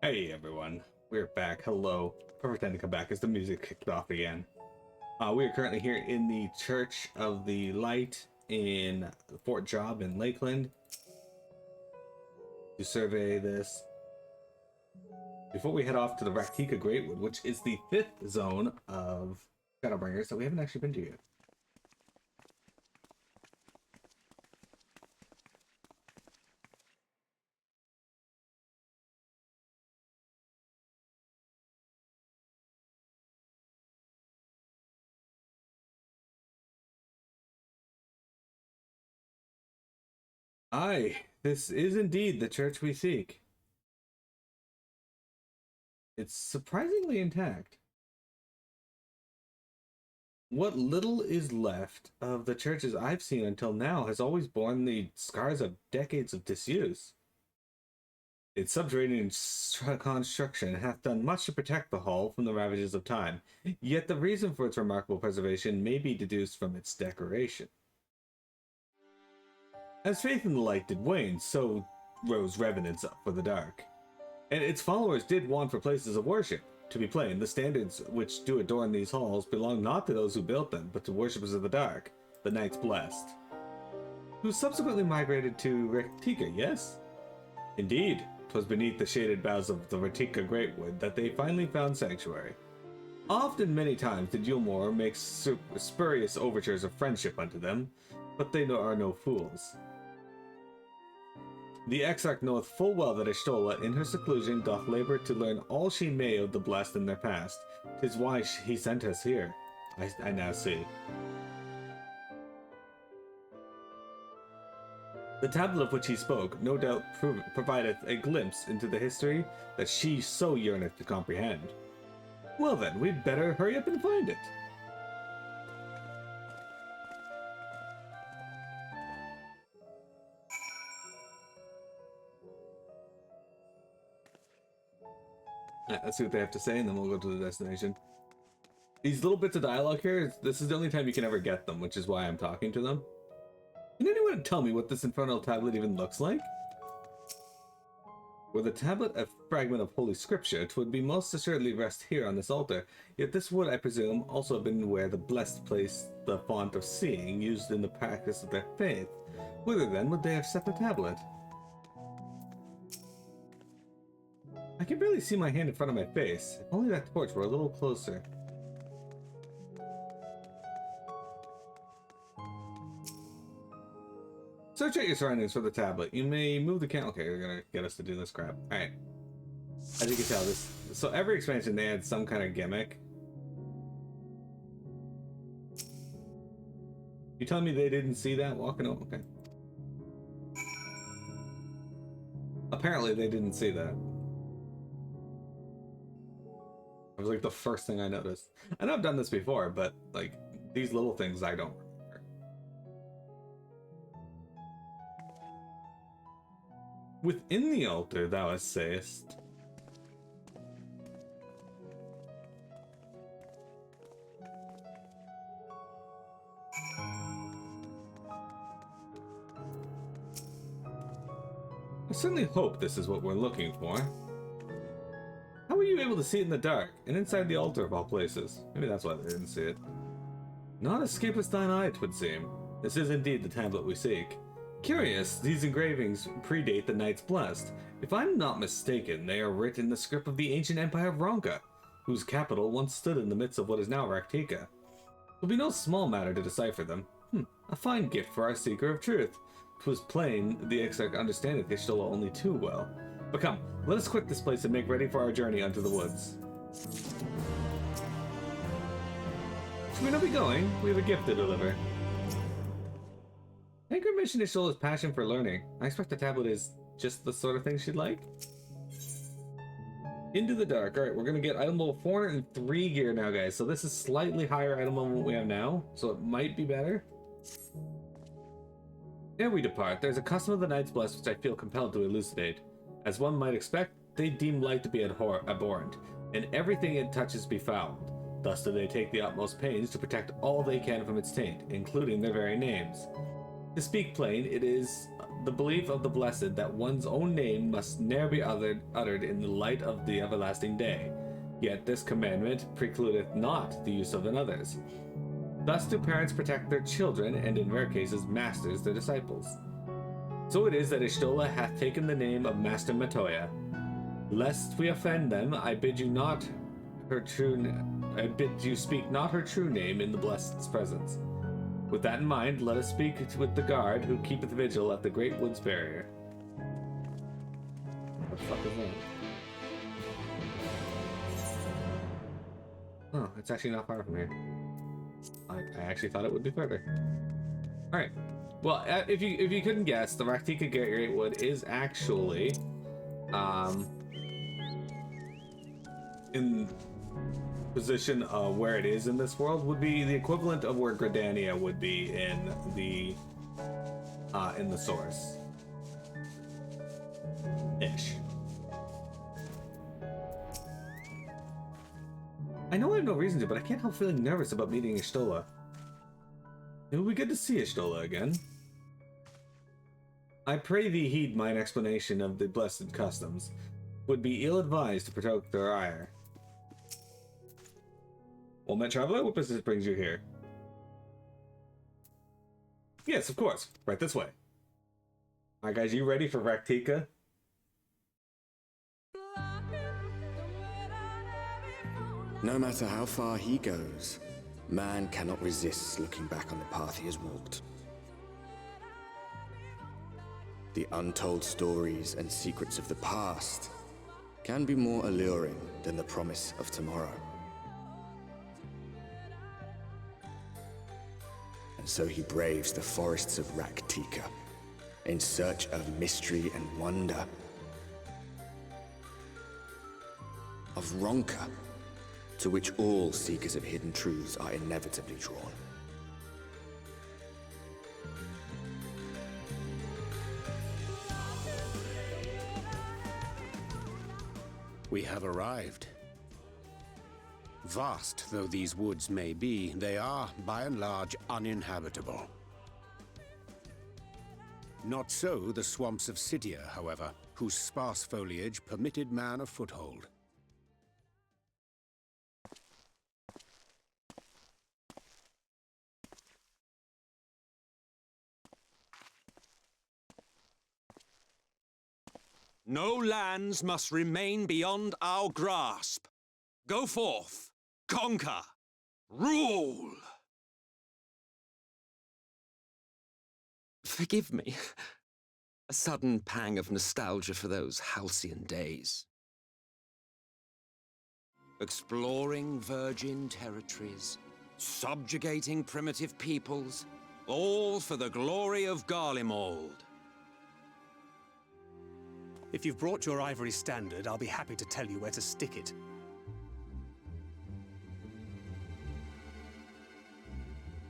Hey everyone, we're back. Hello. Perfect time to come back as the music kicked off again. We are currently here in the Church of the Light in Fort Job in Lakeland to survey this before we head off to the Rak'tika Greatwood, which is the 5th zone of Shadowbringers that we haven't actually been to yet. Aye, this is indeed the church we seek. It's surprisingly intact. What little is left of the churches I've seen until now has always borne the scars of decades of disuse. Its subterranean construction hath done much to protect the hall from the ravages of time, yet the reason for its remarkable preservation may be deduced from its decoration. As faith in the light did wane, so rose revenants up for the dark. And its followers did want for places of worship. To be plain, the standards which do adorn these halls belong not to those who built them, but to worshippers of the dark, the Knights Blessed, who subsequently migrated to Rak'tika, yes? Indeed, 'twas beneath the shaded boughs of the Rak'tika Greatwood that they finally found sanctuary. Often many times did Yulmore make spurious overtures of friendship unto them, but they are no fools. The Exarch knoweth full well that Ishtola in her seclusion doth labor to learn all she may of the blessed in their past. 'Tis why he sent us here, I now see. The tablet of which he spoke no doubt provideth a glimpse into the history that she so yearneth to comprehend. Well then, we'd better hurry up and find it. Let's see what they have to say, and then we'll go to the destination. These little bits of dialogue here, this is the only time you can ever get them, which is why I'm talking to them. Can anyone tell me what this infernal tablet even looks like? Were the tablet a fragment of holy scripture, 'twould be most assuredly rest here on this altar, yet this would, I presume, also have been where the blessed placed the font of seeing used in the practice of their faith. Whither then would they have set the tablet? I can barely see my hand in front of my face. If only that torch were a little closer. Search out your surroundings for the tablet. You may move the camera. Okay, you're gonna get us to do this crap. Alright. As you can tell, so every expansion they had some kind of gimmick. You telling me they didn't see that walking over? Okay. Apparently they didn't see that. It was like the first thing I noticed. I know I've done this before, but like these little things I don't remember. Within the altar thou sayest. I certainly hope this is what we're looking for. How were you able to see it in the dark, and inside the altar of all places? Maybe that's why they didn't see it. Not escapest thine eye, 'twould seem. This is indeed the tablet we seek. Curious, these engravings predate the Knights Blessed. If I'm not mistaken, they are written in the script of the ancient empire of Ronka, whose capital once stood in the midst of what is now Rak'tika. It'll be no small matter to decipher them. A fine gift for our seeker of truth. 'Twas plain the Exarch understandeth Ishtola only too well. But come, let us quit this place and make ready for our journey unto the woods. Should we not be going? We have a gift to deliver. Anchor mentioned Ishtola's passion for learning. I expect the tablet is just the sort of thing she'd like. Into the dark. Alright, we're going to get item level 403 gear now, guys. So this is slightly higher item level than what we have now. So it might be better. Ere we depart, there's a custom of the Knights Blessed which I feel compelled to elucidate. As one might expect, they deem light to be abhorrent, and everything it touches befouled. Thus do they take the utmost pains to protect all they can from its taint, including their very names. To speak plain, it is the belief of the blessed that one's own name must ne'er be uttered in the light of the everlasting day. Yet this commandment precludeth not the use of another's. Thus do parents protect their children, and in rare cases masters their disciples. So it is that Y'shtola hath taken the name of Master Matoya. Lest we offend them, I bid you speak not her true name in the blessed's presence. With that in mind, let us speak with the guard who keepeth vigil at the Great Wood's barrier. What the fuck is that? Oh, it's actually not far from here. I actually thought it would be further. Alright. Well, if you couldn't guess, the Rak'tika Greatwood is actually in position of where it is in this world would be the equivalent of where Gridania would be in the source. Ish. I know I have no reason to, but I can't help feeling nervous about meeting Y'shtola. It would be good to see Y'shtola again. I pray thee heed mine explanation of the blessed customs. Would be ill-advised to provoke their ire. Well met traveler, what business brings you here? Yes, of course. Right this way. Alright guys, you ready for Rak'tika? No matter how far he goes, man cannot resist looking back on the path he has walked. The untold stories and secrets of the past can be more alluring than the promise of tomorrow. And so he braves the forests of Rak'tika in search of mystery and wonder. Of Ronka, to which all seekers of hidden truths are inevitably drawn. We have arrived. Vast though these woods may be, they are, by and large, uninhabitable. Not so the swamps of Cydia, however, whose sparse foliage permitted man a foothold. No lands must remain beyond our grasp. Go forth, conquer, rule! Forgive me. A sudden pang of nostalgia for those halcyon days. Exploring virgin territories, subjugating primitive peoples, all for the glory of Garlemald. If you've brought your ivory standard, I'll be happy to tell you where to stick it.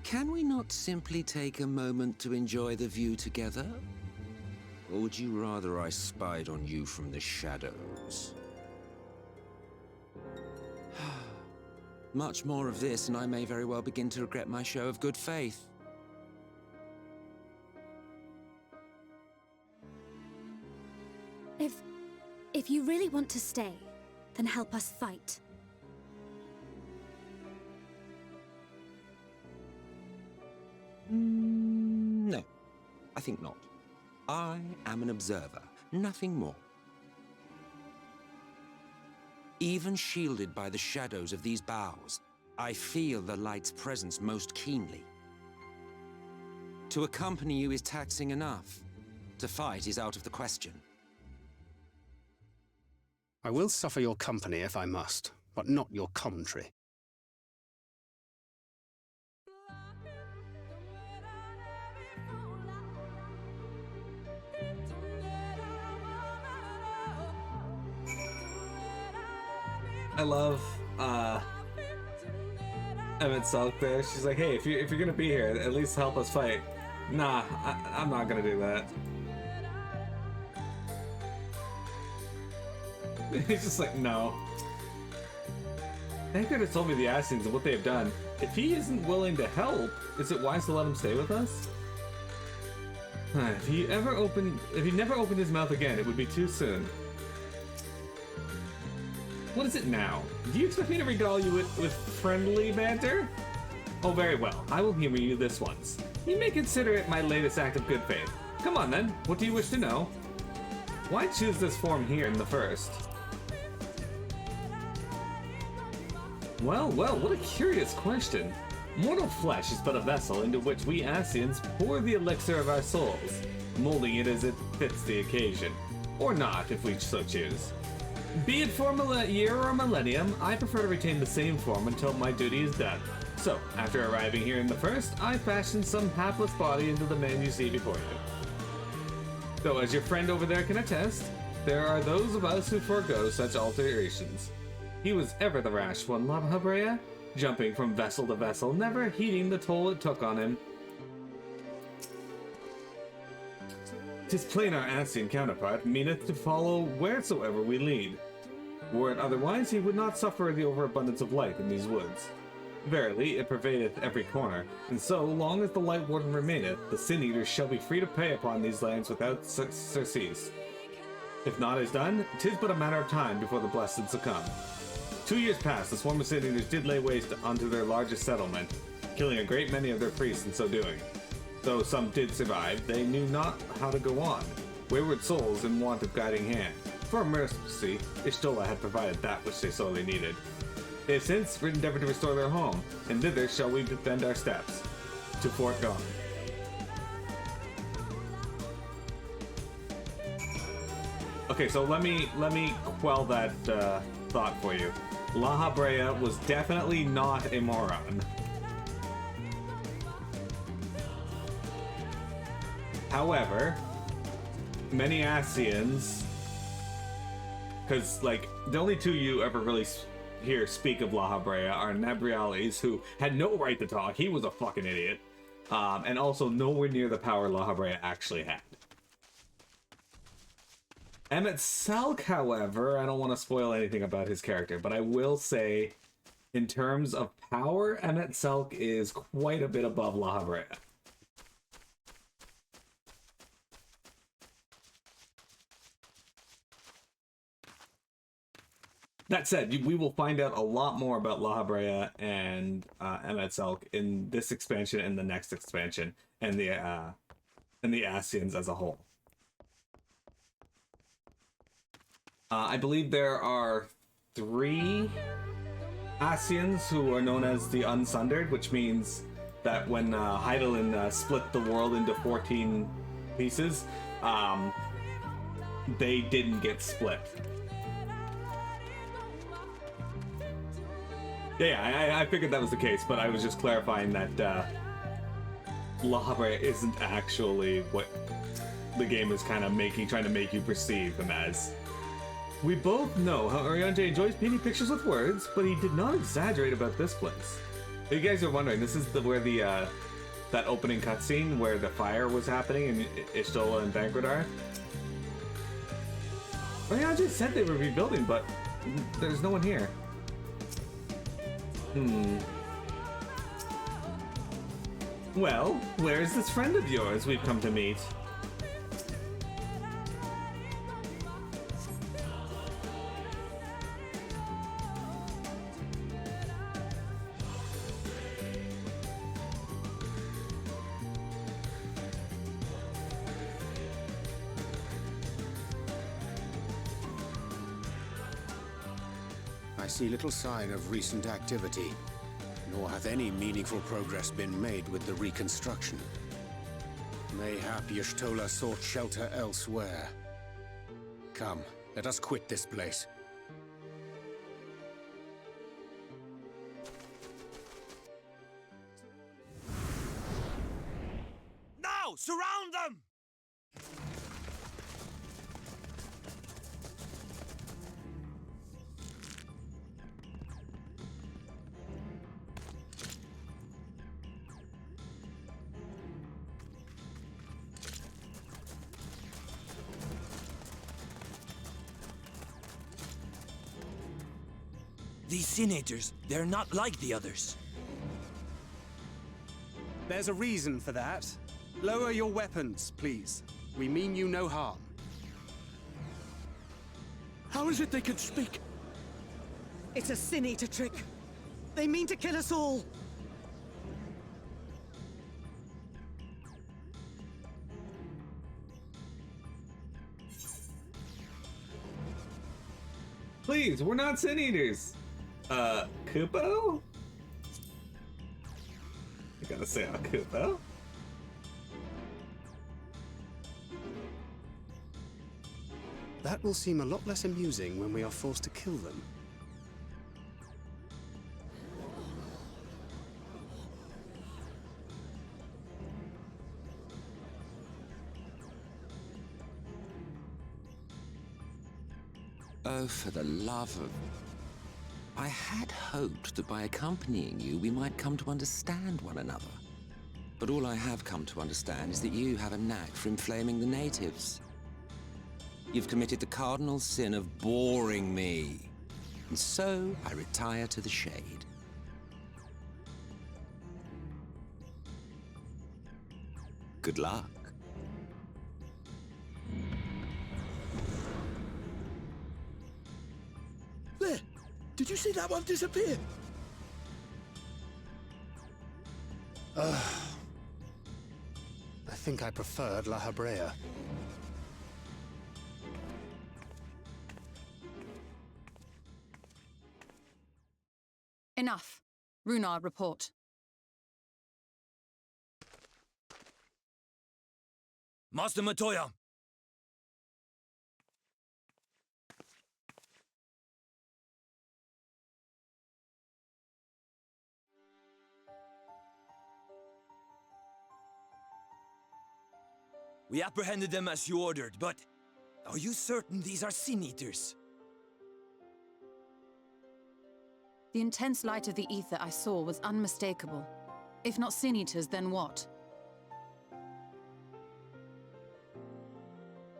Can we not simply take a moment to enjoy the view together? Or would you rather I spied on you from the shadows? Much more of this, and I may very well begin to regret my show of good faith. If you really want to stay, then help us fight. No, I think not. I am an observer, nothing more. Even shielded by the shadows of these boughs, I feel the light's presence most keenly. To accompany you is taxing enough. To fight is out of the question. I will suffer your company if I must, but not your commentary. I love Emmett Salk there. She's like, hey, if you're gonna be here, at least help us fight. Nah, I'm not gonna do that. He's just like, no. They could have told me the Assassins and what they have done. If he isn't willing to help, is it wise to let him stay with us? If he never opened his mouth again, it would be too soon. What is it now? Do you expect me to regale you with friendly banter? Oh, very well. I will humor you this once. You may consider it my latest act of good faith. Come on then, what do you wish to know? Why choose this form here in the first? Well, what a curious question. Mortal flesh is but a vessel into which we Asians pour the elixir of our souls, molding it as it fits the occasion. Or not, if we so choose. Be it for a year or a millennium, I prefer to retain the same form until my duty is done. So, after arriving here in the first, I fashioned some hapless body into the man you see before you. Though, as your friend over there can attest, there are those of us who forego such alterations. He was ever the rash one, La Habrea, jumping from vessel to vessel, never heeding the toll it took on him. 'Tis plain our Asian counterpart meaneth to follow wheresoever we lead. Were it otherwise, he would not suffer the overabundance of light in these woods. Verily, it pervadeth every corner, and so long as the Light Warden remaineth, the Sin-Eaters shall be free to prey upon these lands without surcease. If naught is done, 'tis but a matter of time before the blessed succumb. 2 years past, the swarm of Sin-Eaters did lay waste unto their largest settlement, killing a great many of their priests in so doing. Though some did survive, they knew not how to go on, wayward souls in want of guiding hand. For mercy, Ishtola had provided that which they sorely needed. They have since endeavored to restore their home, and thither shall we bend our steps, to Fort Gone. Okay, so let me quell that thought for you. La Habrea was definitely not a moron. However, many Asians, because like the only two you ever really hear speak of La Habrea are Nabriales, who had no right to talk. He was a fucking idiot, and also nowhere near the power La Habrea actually had. Emmett Selk, however, I don't want to spoil anything about his character, but I will say, in terms of power, Emmett Selk is quite a bit above La Habrea. That said, we will find out a lot more about La Habrea and Emmett Selk in this expansion and the next expansion, and the Asians as a whole. I believe there are 3 Asians who are known as the Unsundered, which means that when Hydaelyn split the world into 14 pieces, they didn't get split. Yeah, I figured that was the case, but I was just clarifying that La Habrea isn't actually what the game is kind of trying to make you perceive him as. We both know how Oriente enjoys painting pictures with words, but he did not exaggerate about this place. If you guys are wondering, this is where the that opening cutscene where the fire was happening in Ishtola and Banquet are. Oriente said they were rebuilding, but there's no one here. Well, where is this friend of yours we've come to meet? I see little sign of recent activity, nor hath any meaningful progress been made with the reconstruction. Mayhap Y'shtola sought shelter elsewhere. Come, let us quit this place. Now! Surround them! These Sin-Eaters, they're not like the others. There's a reason for that. Lower your weapons, please. We mean you no harm. How is it they can speak? It's a Sin Eater trick. They mean to kill us all. Please, we're not Sin Eaters. Kupo? I gotta say, Kupo. That will seem a lot less amusing when we are forced to kill them. Oh, for the love of... I had hoped that by accompanying you, we might come to understand one another. But all I have come to understand is that you have a knack for inflaming the natives. You've committed the cardinal sin of boring me. And so, I retire to the shade. Good luck. There! Did you see that one disappear? I think I preferred La Habrea. Enough. Runard, report. Master Matoya! We apprehended them as you ordered, but are you certain these are Sin Eaters? The intense light of the ether I saw was unmistakable. If not Sin Eaters, then what?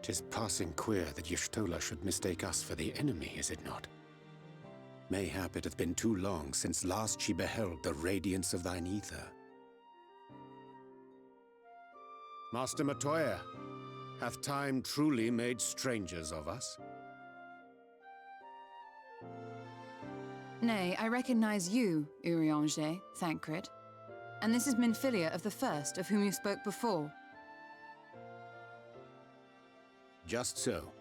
'Tis passing queer that Y'shtola should mistake us for the enemy, is it not? Mayhap it hath been too long since last she beheld the radiance of thine ether. Master Matoya, hath time truly made strangers of us? Nay, I recognize you, Urianger, Thancred. And this is Minfilia of the First, of whom you spoke before. Just so.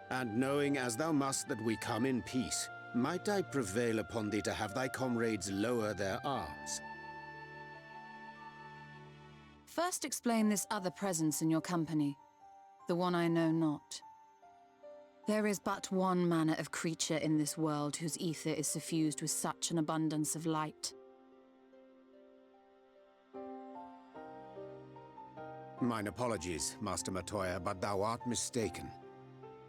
And knowing as thou must that we come in peace, might I prevail upon thee to have thy comrades lower their arms? First explain this other presence in your company, the one I know not. There is but one manner of creature in this world whose ether is suffused with such an abundance of light. Mine apologies, Master Matoya, but thou art mistaken.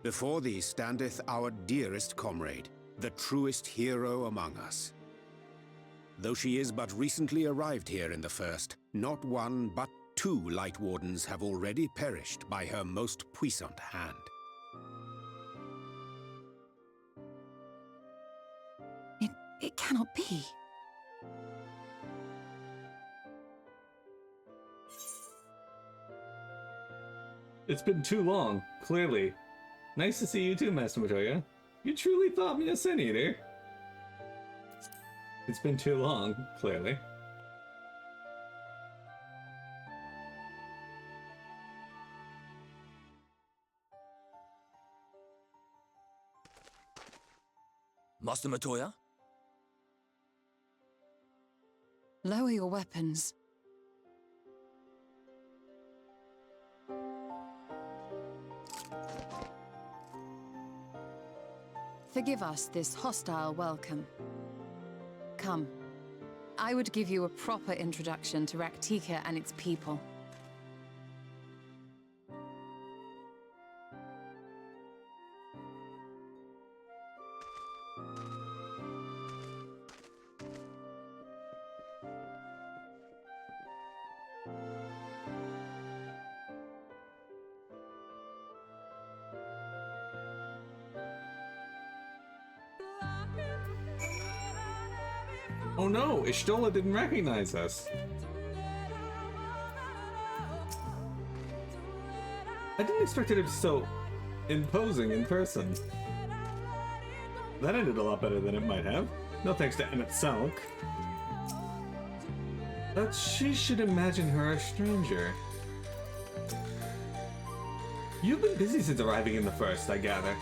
Before thee standeth our dearest comrade, the truest hero among us. Though she is but recently arrived here in the First, not one but two Light Wardens have already perished by her most puissant hand. It cannot be. It's been too long, clearly. Nice to see you too, Master Matoya. You truly thought me a Sin Eater. It's been too long, clearly. Master Matoya? Lower your weapons. Forgive us this hostile welcome. Come. I would give you a proper introduction to Rak'tika and its people. Oh no, Y'shtola didn't recognize us. I didn't expect it to be so imposing in person. That ended a lot better than it might have. No thanks to Emmett Selk. But she should imagine her a stranger. You've been busy since arriving in the First, I gather.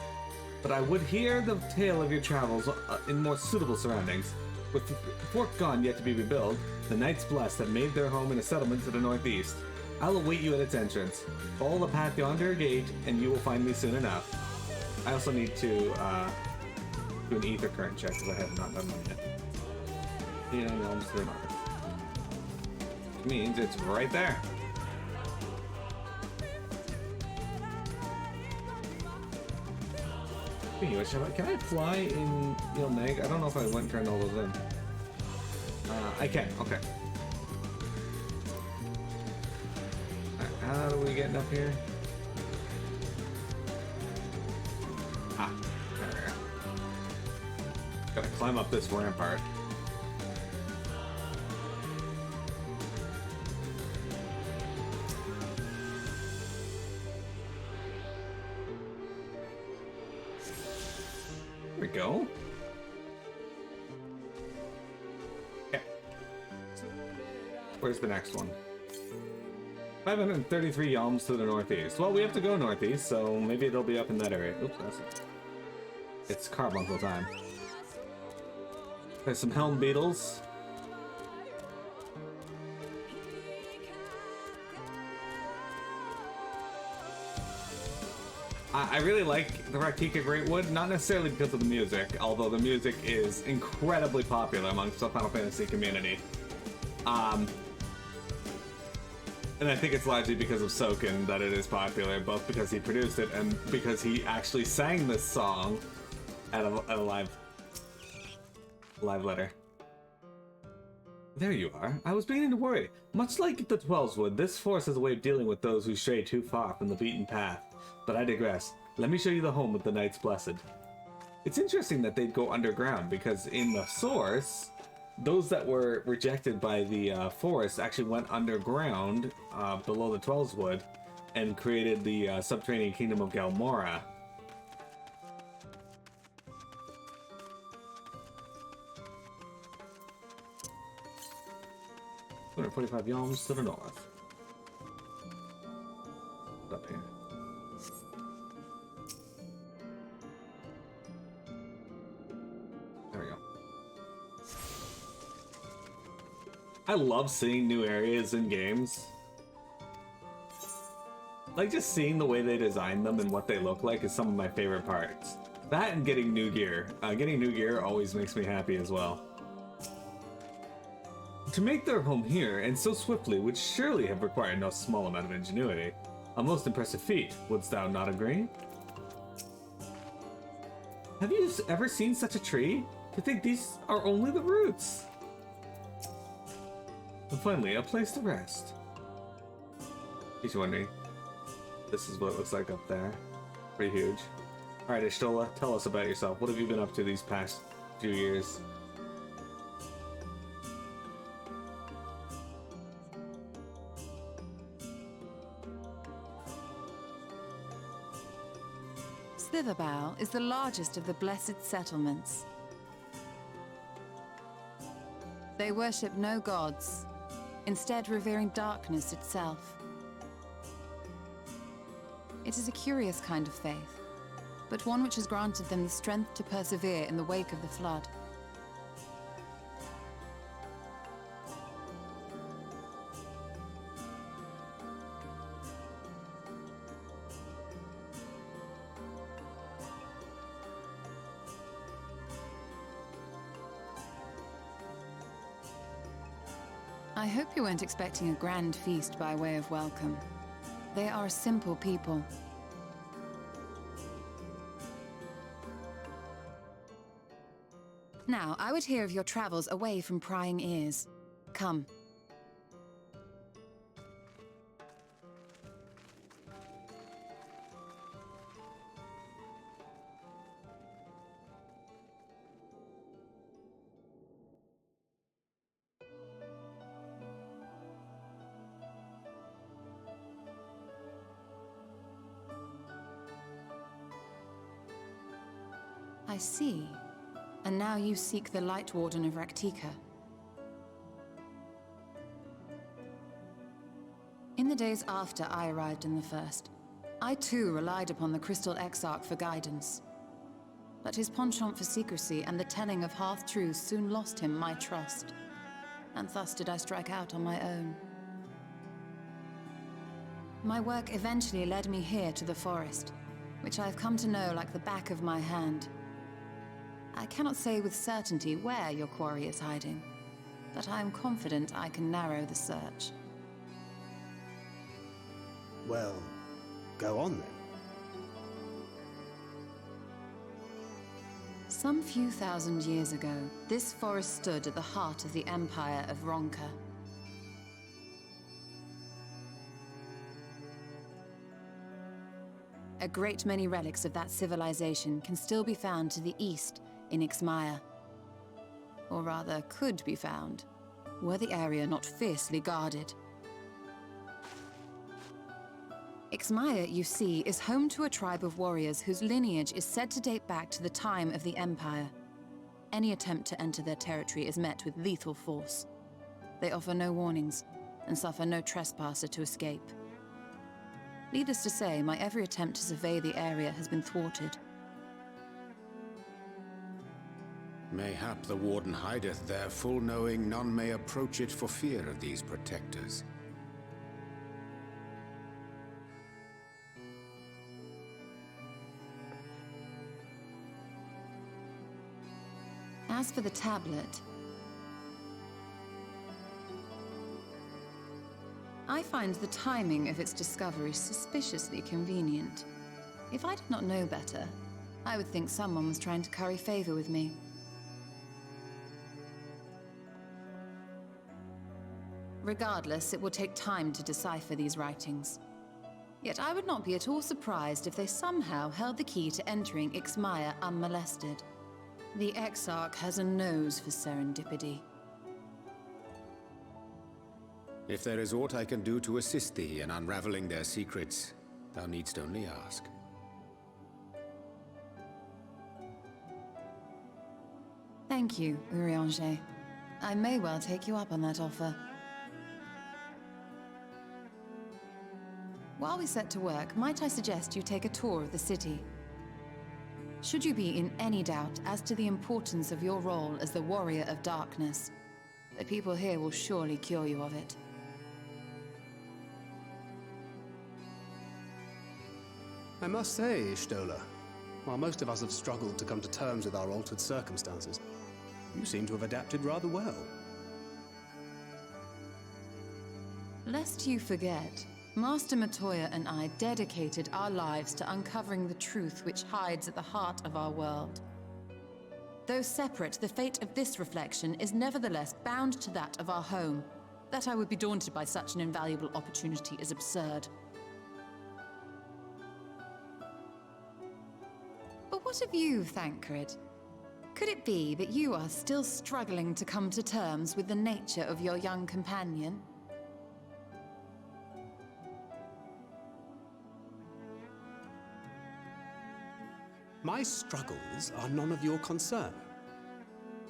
But I would hear the tale of your travels in more suitable surroundings. With the fort gone yet to be rebuilt, the Knights Blessed have made their home in a settlement to the northeast. I'll await you at its entrance. Follow the path yonder gate, and you will find me soon enough. I also need to do an ether current check, because I have not done one yet. Healing almost to the north. Which means it's right there. Anyway, can I fly in Meg? I don't know if I went and turned all those in. I can, okay. How are we getting up here? Ah, there we go. Gotta climb up this rampart. There we go. Okay. Where's the next one? 533 yalms to the northeast. Well, we have to go northeast, so maybe it'll be up in that area. Oops, that's it. It's carbuncle time. There's some helm beetles. I really like the Rak'tika Greatwood, not necessarily because of the music, although the music is incredibly popular amongst the Final Fantasy community. And I think it's largely because of Soken that it is popular, both because he produced it and because he actually sang this song at a live letter. There you are. I was beginning to worry. Much like the Twelves would, this force has a way of dealing with those who stray too far from the beaten path. But I digress. Let me show you the home of the Knights Blessed. It's interesting that they'd go underground, because in the source, those that were rejected by the forest actually went underground below the Twelves would and created the subterranean kingdom of Galmora. 245 yalms to the north. Up here. There we go. I love seeing new areas in games. Like, just seeing the way they design them and what they look like is some of my favorite parts. That and getting new gear. Getting new gear always makes me happy as well. To make their home here, and so swiftly, would surely have required no small amount of ingenuity. A most impressive feat, wouldst thou not agree? Have you ever seen such a tree? To think these are only the roots. And finally, a place to rest. In case you're wondering, this is what it looks like up there. Pretty huge. Alright, Ishtola, tell us about yourself. What have you been up to these past few years? Slitherbow is the largest of the blessed settlements. They worship no gods, instead revering darkness itself. It is a curious kind of faith, but one which has granted them the strength to persevere in the wake of the flood. I hope you weren't expecting a grand feast by way of welcome. They are a simple people. Now, I would hear of your travels away from prying ears. Come. I see. And now you seek the Light Warden of Rak'tika. In the days after I arrived in the First, I too relied upon the Crystal Exarch for guidance. But his penchant for secrecy and the telling of half-truths soon lost him my trust. And thus did I strike out on my own. My work eventually led me here to the forest, which I've come to know like the back of my hand. I cannot say with certainty where your quarry is hiding, but I am confident I can narrow the search. Well, go on then. Some few thousand years ago, this forest stood at the heart of the Empire of Ronka. A great many relics of that civilization can still be found to the east in Ixmaya. Or rather, could be found, were the area not fiercely guarded. Ixmaya, you see, is home to a tribe of warriors whose lineage is said to date back to the time of the Empire. Any attempt to enter their territory is met with lethal force. They offer no warnings, and suffer no trespasser to escape. Needless to say, my every attempt to survey the area has been thwarted. Mayhap the Warden hideth there, full knowing none may approach it for fear of these protectors. As for the tablet, I find the timing of its discovery suspiciously convenient. If I did not know better, I would think someone was trying to curry favor with me. Regardless, it will take time to decipher these writings. Yet I would not be at all surprised if they somehow held the key to entering Ixmaya unmolested. The Exarch has a nose for serendipity. If there is aught I can do to assist thee in unraveling their secrets, thou needst only ask. Thank you, Urianger. I may well take you up on that offer. While we set to work, might I suggest you take a tour of the city? Should you be in any doubt as to the importance of your role as the Warrior of Darkness, the people here will surely cure you of it. I must say, Ishtola, while most of us have struggled to come to terms with our altered circumstances, you seem to have adapted rather well. Lest you forget, Master Matoya and I dedicated our lives to uncovering the truth which hides at the heart of our world. Though separate, the fate of this reflection is nevertheless bound to that of our home. That I would be daunted by such an invaluable opportunity is absurd. But what of you, Thancred? Could it be that you are still struggling to come to terms with the nature of your young companion? My struggles are none of your concern.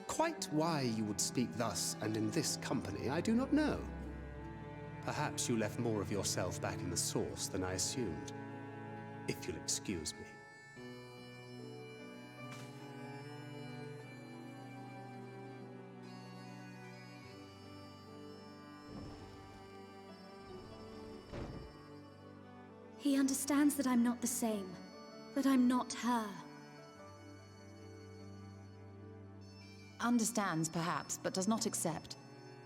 Quite why you would speak thus and in this company, I do not know. Perhaps you left more of yourself back in the source than I assumed. If you'll excuse me. He understands that I'm not the same, that I'm not her. Understands, perhaps, but does not accept.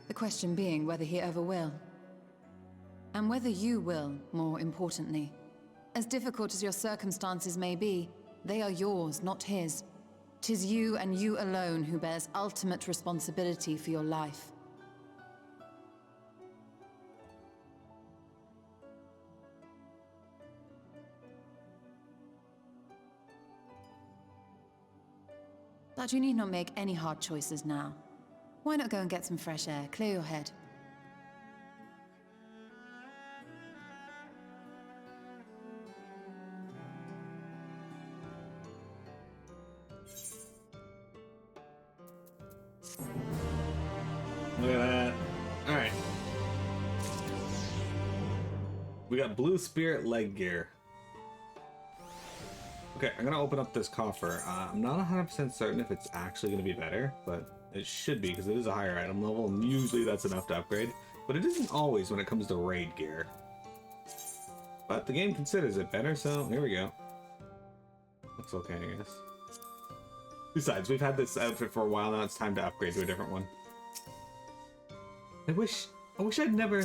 The question being whether he ever will. And whether you will, more importantly. As difficult as your circumstances may be, they are yours, not his. 'Tis you and you alone who bears ultimate responsibility for your life. But you need not make any hard choices now. Why not go and get some fresh air, clear your head? Look at that. Alright. We got blue spirit leg gear. Okay, I'm gonna open up this coffer. I'm not 100% certain if it's actually gonna be better, but it should be because it is a higher item level, and usually that's enough to upgrade. But it isn't always when it comes to raid gear. But the game considers it better, so here we go. Looks okay, I guess. Besides, we've had this outfit for a while now. It's time to upgrade to a different one. I wish I'd never...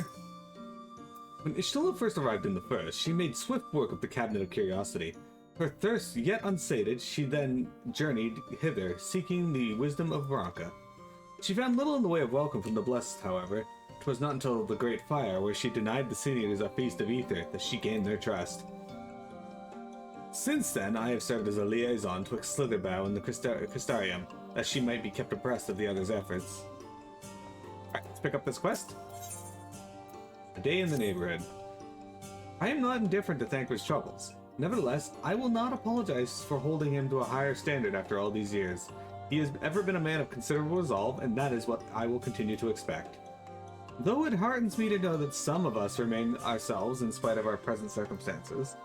When Ishtola first arrived in the forest, she made swift work of the Cabinet of Curiosity. Her thirst yet unsated, she then journeyed hither, seeking the wisdom of Baraka. She found little in the way of welcome from the Blessed, however. 'Twas not until the Great Fire, where she denied the seniors a feast of ether, that she gained their trust. Since then, I have served as a liaison twixt Slitherbow and the Crystarium, that she might be kept abreast of the others' efforts. Alright, let's pick up this quest. A day in the neighborhood. I am not indifferent to Thanker's troubles. Nevertheless, I will not apologize for holding him to a higher standard after all these years. He has ever been a man of considerable resolve, and that is what I will continue to expect. Though it heartens me to know that some of us remain ourselves in spite of our present circumstances,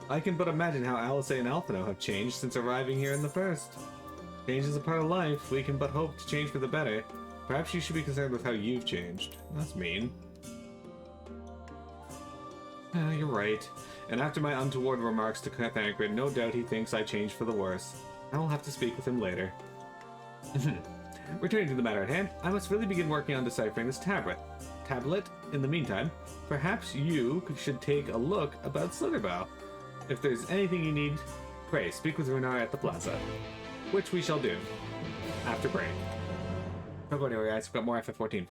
I can but imagine how Alice and Alphino have changed since arriving here in the first. Change is a part of life. We can but hope to change for the better. Perhaps you should be concerned with how you've changed. That's mean. You're right. And after my untoward remarks to Thancred, no doubt he thinks I changed for the worse. I will have to speak with him later. Returning to the matter at hand, I must really begin working on deciphering this tablet. In the meantime, perhaps you should take a look about Slitherbow. If there's anything you need, pray speak with Runar at the plaza. Which we shall do. After break. Don't go anywhere, guys. We've got more FF14.